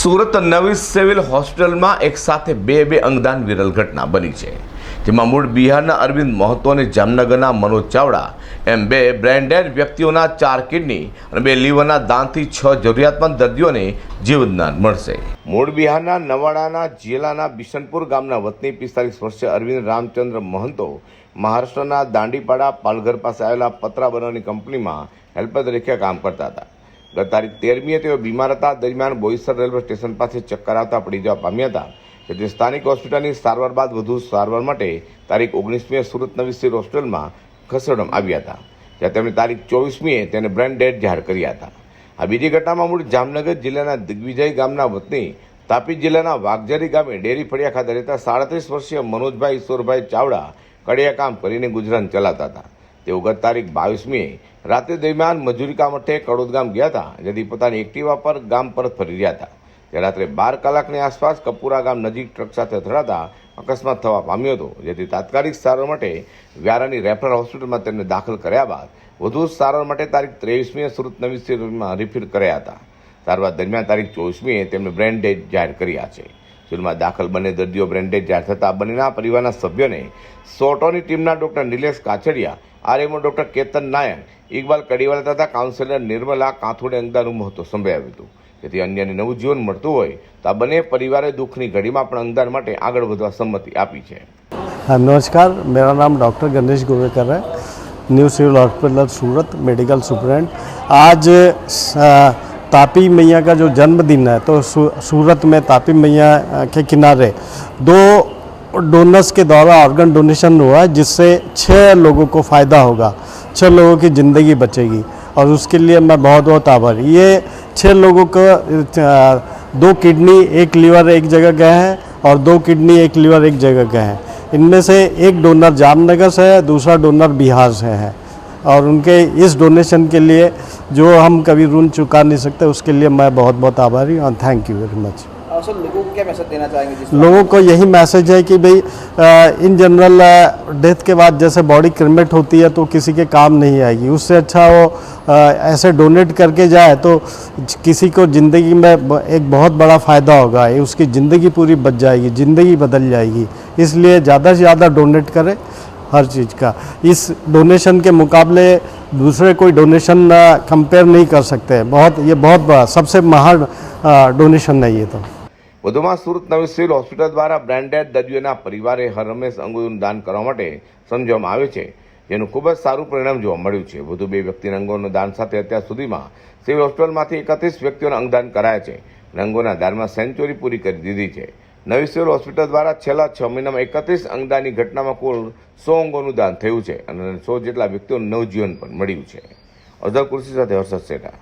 સુરત નવી સિવિલ હોસ્પિટલમાં એક સાથે બે અંગદાન વિરલ ઘટના બની છે, જેમાં મૂળ બિહારના અરવિંદ મહતો અને જામનગરના મનોજ ચાવડા એમ બે બ્રેન્ડેડ વ્યક્તિઓના 4 કિડની અને 2 લીવરના દાનથી 6 જરૂરિયાતમંદ દર્દીઓને જીવનદાન મળશે। મૂળ બિહારના નવાડાના જિલ્લાના બિશનપુર ગામના વતની 45 વર્ષીય અરવિંદ રામચંદ્ર મહંતો મહારાષ્ટ્રના દાંડીપાડા પાલઘર પાસે આવેલા પતરા બનાવવાની કંપનીમાં હેલ્પર તરીકે કામ કરતા હતા। ગત તારીખ 13મીએ તેઓ બીમાર હતા। દરમિયાન બોઈસર રેલવે સ્ટેશન પાસે ચક્કર આવતા પડી જવા પામ્યા હતા, જેથી સ્થાનિક હોસ્પિટલની સારવાર બાદ વધુ સારવાર માટે તારીખ 19મીએ સુરત નવી સિવિલ હોસ્પિટલમાં ખસેડવામાં આવ્યા હતા, જ્યાં તેમણે તારીખ 24મીએ તેને બ્રેન ડેડ જાહેર કર્યા હતા। આ બીજી ઘટનામાં મૂળ જામનગર જિલ્લાના દિગ્વિજય ગામના વતની તાપી જિલ્લાના વાઘઝરી ગામે ડેરી ફળિયા ખાતે રહેતા 37 વર્ષીય મનોજભાઈ ઈશ્વરભાઈ ચાવડા કડિયા કામ કરીને ગુજરાન ચલાવતા હતા। તેઓ ગત તારીખ 22મીએ રાત્રે દરમિયાન મજૂરી કામ અર્થે કડોદ ગામ ગયા હતા, જેથી પોતાની એક્ટિવા પર ગામ પરત ફરી રહ્યા હતા। ત્યારે રાત્રે 12 કલાકની આસપાસ કપુરા ગામ નજીક ટ્રક સાથે અથડાતા અકસ્માત થવા પામ્યો હતો, જેથી તાત્કાલિક સારવાર માટે વ્યારાની રેફરલ હોસ્પિટલમાં તેમને દાખલ કર્યા બાદ વધુ સારવાર માટે તારીખ 23મીએ સુરત નવી સિવિલમાં રિફર કર્યા હતા। સારવાર દરમિયાન તારીખ 24મીએ તેમને બ્રેન ડેડ જાહેર કર્યા છે। સિવિલમાં દાખલ બંને દર્દીઓ બ્રેન ડેડ જાહેર થતા બંનેના પરિવારના સભ્યોને સોટોની ટીમના doctor Nilesh Kachhadiya, RMO doctor Ketan Nayak, Iqbal Kadiwala તથા કાઉન્સિલર નિર્મલા કાથોડે અંગદાનનું મહત્વ સમજાવ્યું હતું, જેથી અન્યને નવું જીવન મળતું હોય તો આ બંને પરિવારે દુઃખની ઘડીમાં પણ અંગદાન માટે આગળ વધવા સંમતિ આપી છે। नमस्कार, मेरा नाम डॉक्टर गणेश गोवेकर है, न्यू सिविल हॉस्पिटल सूरत मेडिकल सुपरेंट। आज तापी मैया का जो जन्मदिन है, तो सूरत में तापी मैया के किनारे 2 डोनर्स के द्वारा ऑर्गन डोनेशन हुआ है, जिससे 6 लोगों को फ़ायदा होगा, 6 लोगों की ज़िंदगी बचेगी और उसके लिए मैं बहुत बहुत आभारी। ये 6 लोगों को 2 किडनी 1 लीवर एक जगह गए हैं और 2 किडनी 1 लीवर एक जगह गए हैं। इनमें से एक डोनर जामनगर से है, दूसरा डोनर बिहार से है, और उनके इस डोनेशन के लिए जो हम कभी ऋण चुका नहीं सकते, उसके लिए मैं बहुत बहुत आभारी हूँ। Thank you very much. Sir, लोगों को क्या मैसेज देना चाहेंगे? लोगों को यही मैसेज है कि भाई इन जनरल डेथ के बाद जैसे बॉडी क्रिमेट होती है तो किसी के काम नहीं आएगी, उससे अच्छा वो ऐसे डोनेट करके जाए तो किसी को ज़िंदगी में एक बहुत बड़ा फ़ायदा होगा, उसकी ज़िंदगी पूरी बच जाएगी, ज़िंदगी बदल जाएगी। इसलिए ज़्यादा से ज़्यादा डोनेट करें हर चीज़ का। इस डोनेशन के मुकाबले दूसरे कोई डोनेशन कंपेयर नहीं कर सकते। ये बहुत बड़ा सबसे महान डोनेशन है ये तो। વધુમાં સુરત નવી સિવિલ હોસ્પિટલ દ્વારા બ્રેન્ડેડ દર્દીઓના પરિવારે હર હંમેશ અંગોનું દાન કરવા માટે સમજવામાં આવે છે, જેનું ખૂબ જ સારું પરિણામ જોવા મળ્યું છે। વધુ 2 વ્યક્તિના અંગોના દાન સાથે અત્યાર સુધીમાં સિવિલ હોસ્પિટલમાંથી 31 વ્યક્તિઓને અંગદાન કરાયા છે અને અંગોના દાનમાં સેન્ચુરી પૂરી કરી દીધી છે। નવી સિવિલ હોસ્પિટલ દ્વારા છેલ્લા 6 મહિનામાં 31 અંગદાનની ઘટનામાં કુલ 100 અંગોનું દાન થયું છે અને 100 જેટલા વ્યક્તિઓને નવજીવન પણ મળ્યું છે। અઝર કુર્સી સાથે હર્ષદ સેઠા।